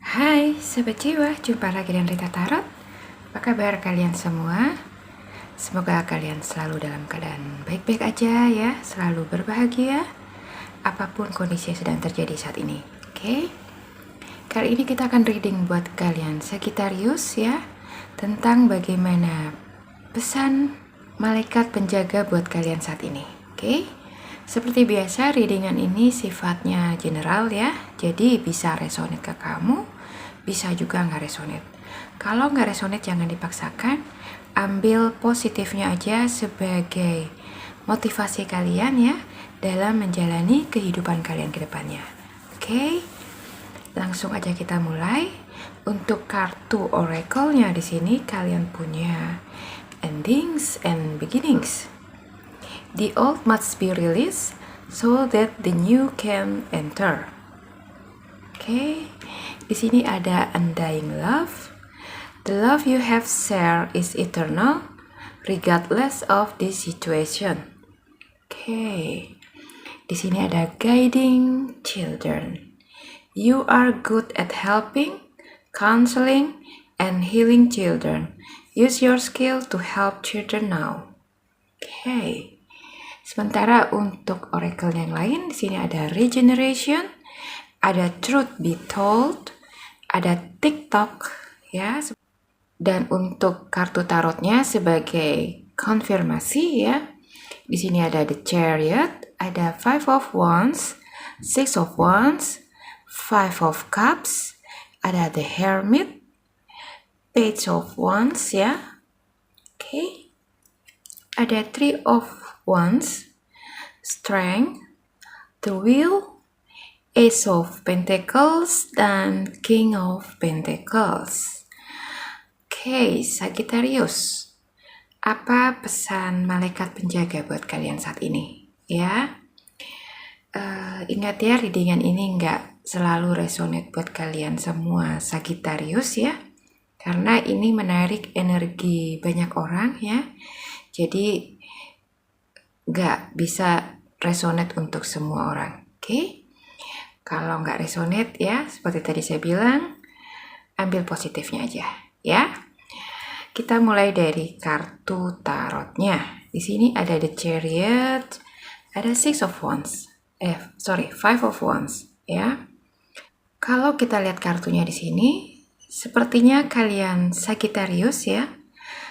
Hai Sobat Jiwa, jumpa lagi dengan Rita Tarot. Apa kabar kalian semua? Semoga kalian selalu dalam keadaan baik-baik aja ya, selalu berbahagia apapun kondisi yang sedang terjadi saat ini. Oke? Kali ini kita akan reading buat kalian Sagittarius ya, tentang bagaimana pesan malaikat penjaga buat kalian saat ini. Oke? Seperti biasa, readingan ini sifatnya general ya, jadi bisa resonate ke kamu, bisa juga nggak resonate. Kalau nggak resonate jangan dipaksakan, ambil positifnya aja sebagai motivasi kalian ya dalam menjalani kehidupan kalian ke depannya. Oke, langsung aja kita mulai. Untuk kartu oracle-nya di sini kalian punya endings and beginnings. The old must be released so that the new can enter. Oke, di sini ada undying love. The love you have shared is eternal, regardless of the situation. Oke, di sini ada guiding children. You are good at helping, counseling, and healing children. Use your skill to help children now. Oke. Sementara untuk oracle yang lain, di sini ada regeneration, ada truth be told, ada TikTok ya. Dan untuk kartu tarotnya sebagai konfirmasi ya, di sini ada the chariot, ada 5 of wands, 6 of wands, 5 of cups, ada the hermit, page of wands ya. Oke. Ada 3 of wands, strength, the wheel, ace of pentacles, dan king of pentacles. Oke, Sagittarius, apa pesan malaikat penjaga buat kalian saat ini? Ya, ingat ya, readingan ini nggak selalu resonate buat kalian semua Sagittarius ya, karena ini menarik energi banyak orang ya. Jadi nggak bisa resonate untuk semua orang. Oke? Kalau nggak resonate ya, seperti tadi saya bilang, ambil positifnya aja ya. Kita mulai dari kartu tarotnya. Di sini ada the chariot, ada 6 of wands. 5 of wands ya. Kalau kita lihat kartunya di sini, sepertinya kalian Sagittarius ya,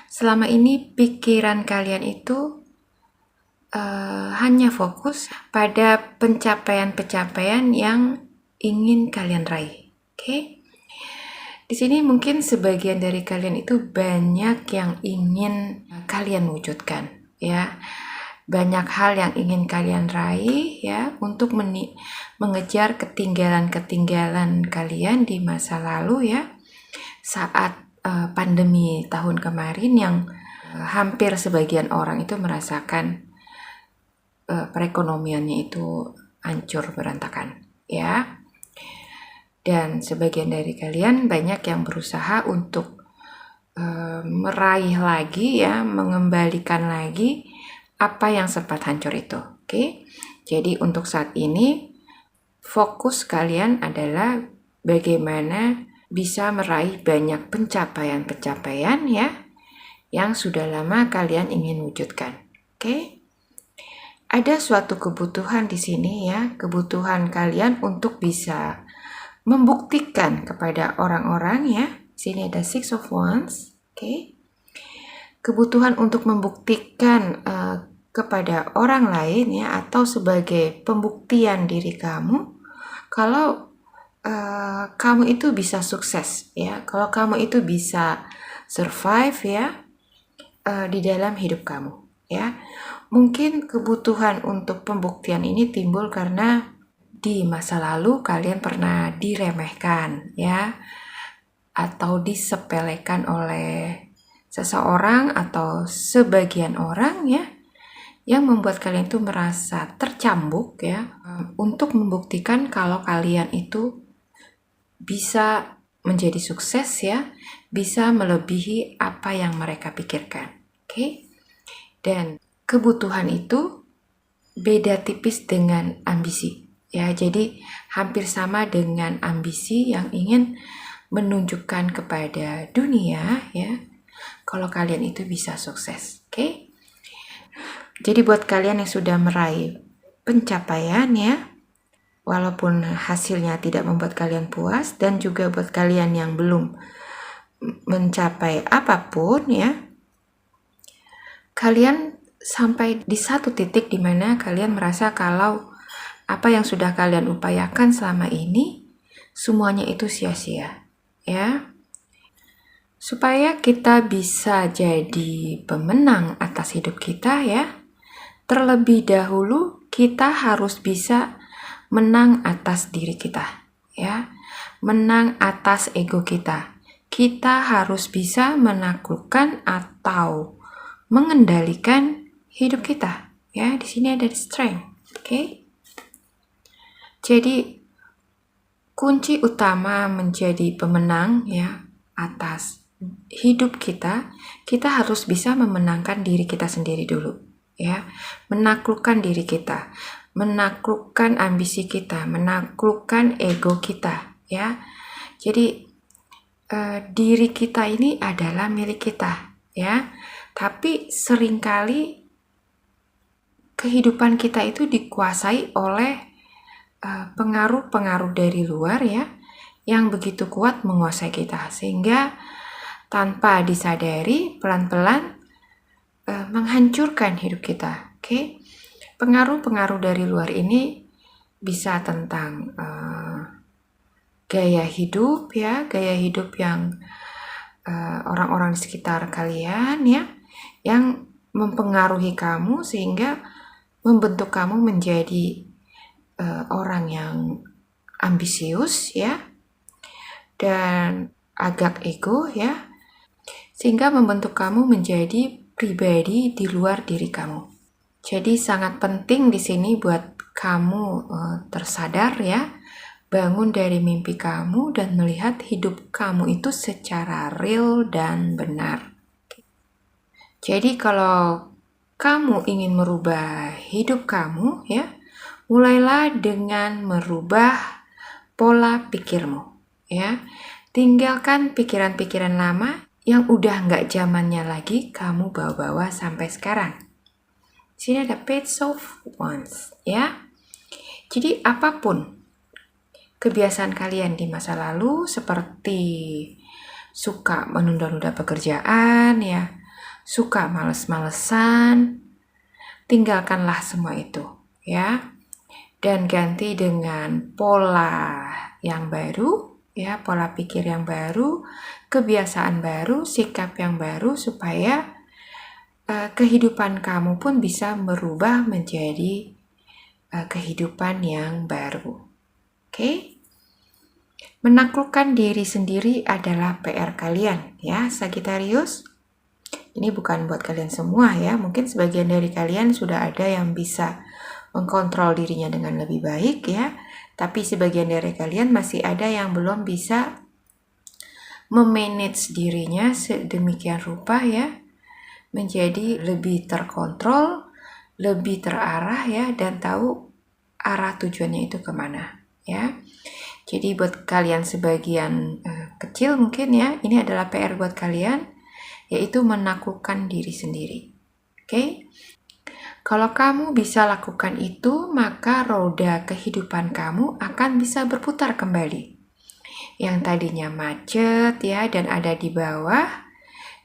selama ini pikiran kalian itu hanya fokus pada pencapaian-pencapaian yang ingin kalian raih. Oke? Di sini mungkin sebagian dari kalian itu banyak yang ingin kalian wujudkan, ya. Banyak hal yang ingin kalian raih, ya, untuk mengejar ketinggalan-ketinggalan kalian di masa lalu, ya. Saat pandemi tahun kemarin yang hampir sebagian orang itu merasakan perekonomiannya itu hancur berantakan ya. Dan sebagian dari kalian banyak yang berusaha untuk meraih lagi ya, mengembalikan lagi apa yang sempat hancur itu. Oke. Jadi untuk saat ini fokus kalian adalah bagaimana bisa meraih banyak pencapaian-pencapaian ya yang sudah lama kalian ingin wujudkan. Oke? Ada suatu kebutuhan di sini ya, kebutuhan kalian untuk bisa membuktikan kepada orang-orang ya. Sini ada 6 of wands, oke. Kebutuhan untuk membuktikan kepada orang lain ya, atau sebagai pembuktian diri kamu kalau kamu itu bisa sukses ya, kalau kamu itu bisa survive ya di dalam hidup kamu ya. Mungkin kebutuhan untuk pembuktian ini timbul karena di masa lalu kalian pernah diremehkan ya, atau disepelekan oleh seseorang atau sebagian orang ya, yang membuat kalian itu merasa tercambuk ya, untuk membuktikan kalau kalian itu bisa menjadi sukses ya, bisa melebihi apa yang mereka pikirkan. Oke? Dan kebutuhan itu beda tipis dengan ambisi ya, jadi hampir sama dengan ambisi yang ingin menunjukkan kepada dunia ya kalau kalian itu bisa sukses. Oke? Jadi buat kalian yang sudah meraih pencapaian ya, walaupun hasilnya tidak membuat kalian puas, dan juga buat kalian yang belum mencapai apapun ya, kalian sampai di satu titik di mana kalian merasa kalau apa yang sudah kalian upayakan selama ini semuanya itu sia-sia ya. Supaya kita bisa jadi pemenang atas hidup kita ya, terlebih dahulu kita harus bisa menang atas diri kita ya, menang atas ego kita. Kita harus bisa menaklukkan atau mengendalikan hidup kita ya. Di sini ada strength. Oke? Jadi kunci utama menjadi pemenang ya atas hidup kita, kita harus bisa memenangkan diri kita sendiri dulu ya, menaklukkan diri kita, menaklukkan ambisi kita, menaklukkan ego kita ya. Jadi diri kita ini adalah milik kita ya, tapi seringkali kehidupan kita itu dikuasai oleh pengaruh-pengaruh dari luar ya, yang begitu kuat menguasai kita, sehingga tanpa disadari pelan-pelan menghancurkan hidup kita. Oke? Pengaruh-pengaruh dari luar ini bisa tentang gaya hidup ya, gaya hidup yang orang-orang di sekitar kalian ya, yang mempengaruhi kamu sehingga membentuk kamu menjadi orang yang ambisius ya, dan agak ego ya, sehingga membentuk kamu menjadi pribadi di luar diri kamu. Jadi sangat penting di sini buat kamu tersadar ya, bangun dari mimpi kamu dan melihat hidup kamu itu secara real dan benar. Jadi kalau kamu ingin merubah hidup kamu ya, mulailah dengan merubah pola pikirmu ya. Tinggalkan pikiran-pikiran lama yang udah nggak zamannya lagi kamu bawa-bawa sampai sekarang. Sini ada page of wands ya. Jadi apapun kebiasaan kalian di masa lalu, seperti suka menunda-nunda pekerjaan ya, suka males-malesan, tinggalkanlah semua itu ya, dan ganti dengan pola yang baru ya, pola pikir yang baru, kebiasaan baru, sikap yang baru, supaya kehidupan kamu pun bisa berubah menjadi kehidupan yang baru. Oke? Menaklukkan diri sendiri adalah PR kalian ya, Sagittarius. Ini bukan buat kalian semua ya, mungkin sebagian dari kalian sudah ada yang bisa mengkontrol dirinya dengan lebih baik ya, tapi sebagian dari kalian masih ada yang belum bisa memanage dirinya sedemikian rupa ya, menjadi lebih terkontrol, lebih terarah ya, dan tahu arah tujuannya itu kemana ya. Jadi buat kalian sebagian kecil mungkin ya, ini adalah PR buat kalian, yaitu menaklukkan diri sendiri. Oke? Kalau kamu bisa lakukan itu, maka roda kehidupan kamu akan bisa berputar kembali. Yang tadinya macet ya dan ada di bawah,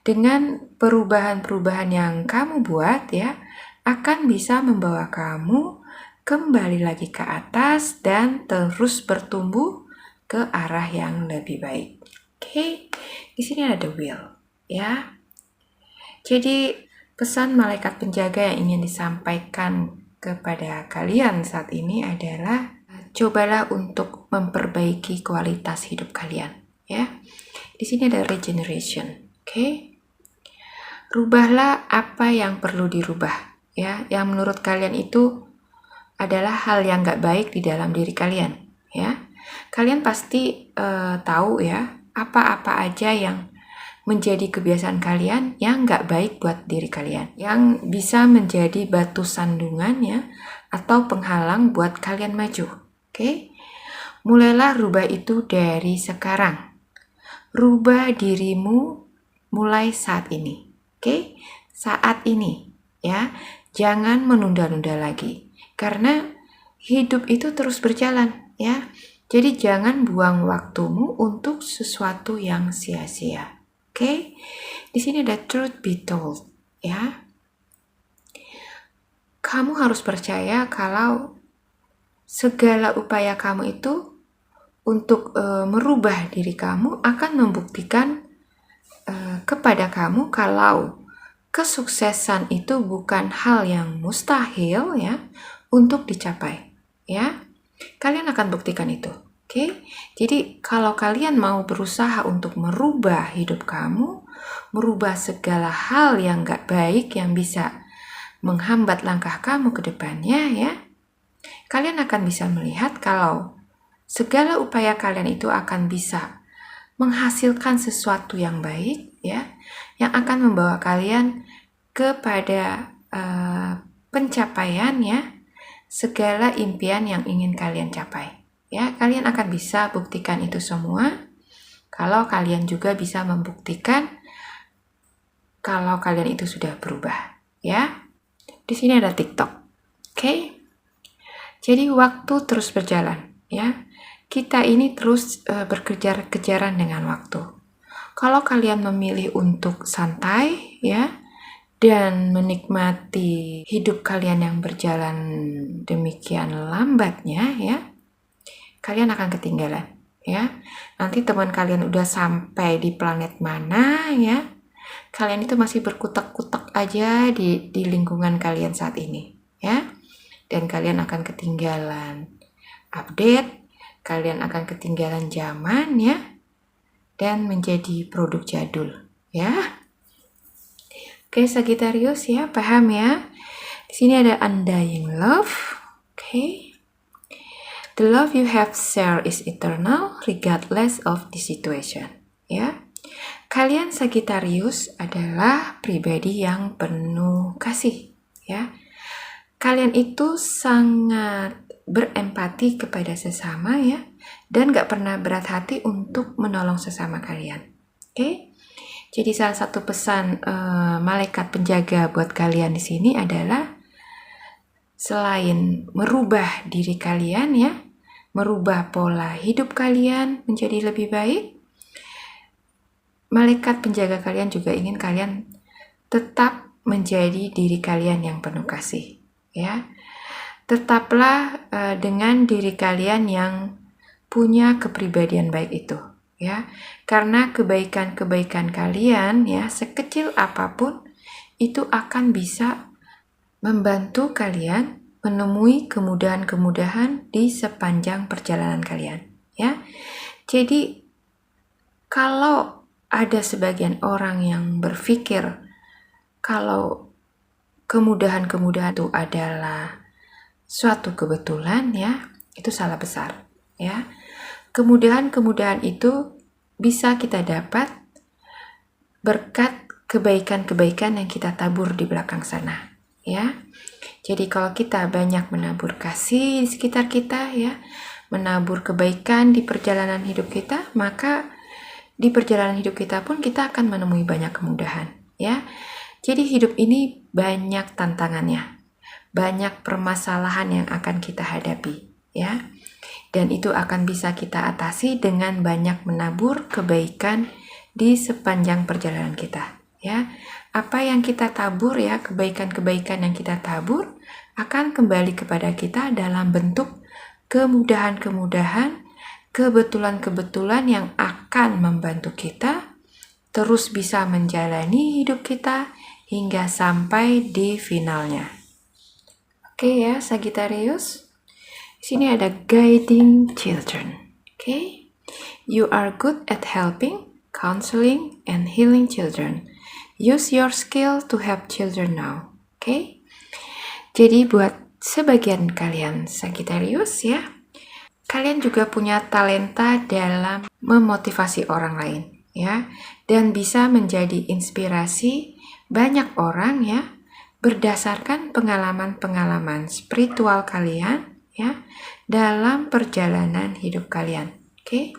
dengan perubahan-perubahan yang kamu buat ya, akan bisa membawa kamu kembali lagi ke atas dan terus bertumbuh ke arah yang lebih baik. Oke, di sini ada the wheel ya. Jadi pesan malaikat penjaga yang ingin disampaikan kepada kalian saat ini adalah cobalah untuk memperbaiki kualitas hidup kalian ya. Di sini ada regeneration. Oke? Rubahlah apa yang perlu dirubah ya, yang menurut kalian itu adalah hal yang gak baik di dalam diri kalian ya. Kalian pasti tahu ya apa-apa aja yang menjadi kebiasaan kalian yang gak baik buat diri kalian, yang bisa menjadi batu sandungan ya, atau penghalang buat kalian maju. Oke? Mulailah rubah itu dari sekarang. rubah dirimu mulai saat ini. Oke? Saat ini ya. Jangan menunda-nunda lagi. Karena hidup itu terus berjalan ya. Jadi jangan buang waktumu untuk sesuatu yang sia-sia. Oke? Di sini ada truth be told ya. Kamu harus percaya kalau segala upaya kamu itu untuk merubah diri kamu akan membuktikan kepada kamu kalau kesuksesan itu bukan hal yang mustahil ya untuk dicapai ya. Kalian akan buktikan itu. Oke? Jadi kalau kalian mau berusaha untuk merubah hidup kamu, merubah segala hal yang gak baik yang bisa menghambat langkah kamu ke depannya ya, kalian akan bisa melihat kalau segala upaya kalian itu akan bisa menghasilkan sesuatu yang baik ya, yang akan membawa kalian kepada pencapaian ya, segala impian yang ingin kalian capai. Ya, kalian akan bisa buktikan itu semua kalau kalian juga bisa membuktikan kalau kalian itu sudah berubah, ya. Di sini ada TikTok. Oke. Jadi waktu terus berjalan, ya. Kita ini terus berkejar-kejaran dengan waktu. Kalau kalian memilih untuk santai, ya, dan menikmati hidup kalian yang berjalan demikian lambatnya, ya, kalian akan ketinggalan, ya. Nanti teman kalian udah sampai di planet mana, ya, kalian itu masih berkutak-kutak aja di lingkungan kalian saat ini, ya. Dan kalian akan ketinggalan update, kalian akan ketinggalan zaman, ya, dan menjadi produk jadul, ya. Oke, Sagittarius, ya, paham ya? Di sini ada undying love. Oke. The love you have shared is eternal regardless of the situation, ya. Kalian Sagittarius adalah pribadi yang penuh kasih, ya. Kalian itu sangat berempati kepada sesama, ya, dan gak pernah berat hati untuk menolong sesama kalian. Oke? Jadi salah satu pesan malaikat penjaga buat kalian di sini adalah selain merubah diri kalian, ya, merubah pola hidup kalian menjadi lebih baik, malaikat penjaga kalian juga ingin kalian tetap menjadi diri kalian yang penuh kasih, ya. Tetaplah dengan diri kalian yang punya kepribadian baik itu, ya. Karena kebaikan-kebaikan kalian, ya, sekecil apapun itu akan bisa membantu kalian menemui kemudahan-kemudahan di sepanjang perjalanan kalian, ya. Jadi kalau ada sebagian orang yang berpikir kalau kemudahan-kemudahan itu adalah suatu kebetulan, ya, itu salah besar, ya. Kemudahan-kemudahan itu bisa kita dapat berkat kebaikan-kebaikan yang kita tabur di belakang sana, ya. Jadi kalau kita banyak menabur kasih di sekitar kita, ya, menabur kebaikan di perjalanan hidup kita, maka di perjalanan hidup kita pun kita akan menemui banyak kemudahan, ya. Jadi hidup ini banyak tantangannya, banyak permasalahan yang akan kita hadapi, ya. Dan itu akan bisa kita atasi dengan banyak menabur kebaikan di sepanjang perjalanan kita, ya. Apa yang kita tabur, ya, kebaikan-kebaikan yang kita tabur akan kembali kepada kita dalam bentuk kemudahan-kemudahan, kebetulan-kebetulan yang akan membantu kita terus bisa menjalani hidup kita hingga sampai di finalnya. Oke, ya, Sagittarius. Di sini ada guiding children. Oke. You are good at helping, counseling, and healing children. Use your skill to help children now. Oke. Jadi buat sebagian kalian Sagittarius, ya, kalian juga punya talenta dalam memotivasi orang lain, ya, dan bisa menjadi inspirasi banyak orang, ya, berdasarkan pengalaman-pengalaman spiritual kalian, ya, dalam perjalanan hidup kalian. Oke.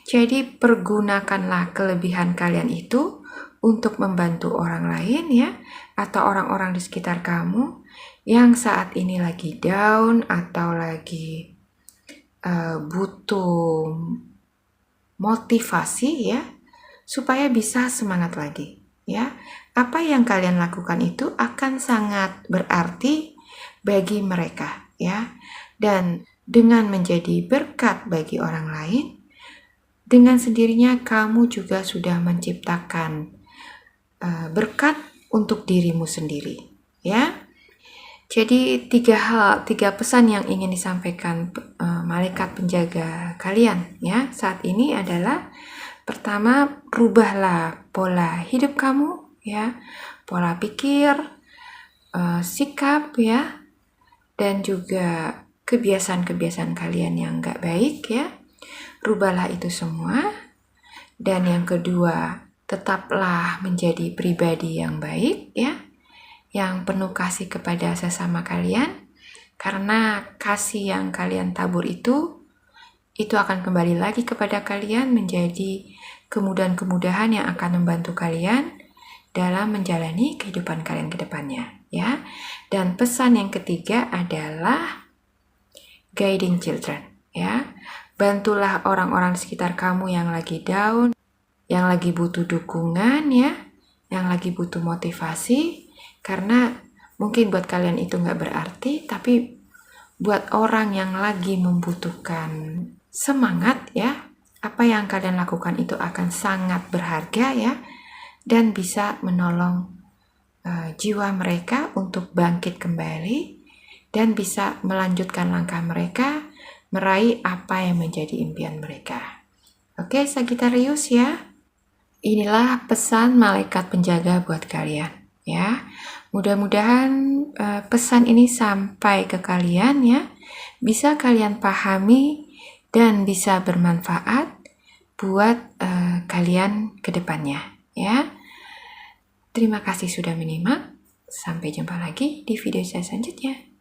Jadi pergunakanlah kelebihan kalian itu untuk membantu orang lain ya, atau orang-orang di sekitar kamu yang saat ini lagi down atau lagi butuh motivasi ya, supaya bisa semangat lagi ya. Apa yang kalian lakukan itu akan sangat berarti bagi mereka ya. Dan dengan menjadi berkat bagi orang lain, dengan sendirinya kamu juga sudah menciptakan berkat untuk dirimu sendiri ya. Jadi tiga pesan yang ingin disampaikan malaikat penjaga kalian ya saat ini adalah: pertama, rubahlah pola hidup kamu ya, pola pikir, sikap ya, dan juga kebiasaan-kebiasaan kalian yang gak baik ya. Rubahlah itu semua. Dan yang kedua, tetaplah menjadi pribadi yang baik ya, yang penuh kasih kepada sesama kalian, karena kasih yang kalian tabur itu akan kembali lagi kepada kalian menjadi kemudahan-kemudahan yang akan membantu kalian dalam menjalani kehidupan kalian ke depannya ya. Dan pesan yang ketiga adalah guiding children ya. Bantulah orang-orang di sekitar kamu yang lagi down, yang lagi butuh dukungan ya, yang lagi butuh motivasi, karena mungkin buat kalian itu gak berarti, tapi buat orang yang lagi membutuhkan semangat ya, apa yang kalian lakukan itu akan sangat berharga ya, dan bisa menolong jiwa mereka untuk bangkit kembali dan bisa melanjutkan langkah mereka meraih apa yang menjadi impian mereka. Oke, Sagittarius ya, inilah pesan malaikat penjaga buat kalian ya. Mudah-mudahan pesan ini sampai ke kalian ya, bisa kalian pahami dan bisa bermanfaat buat kalian ke depannya ya. Terima kasih sudah menyimak. Sampai jumpa lagi di video saya selanjutnya.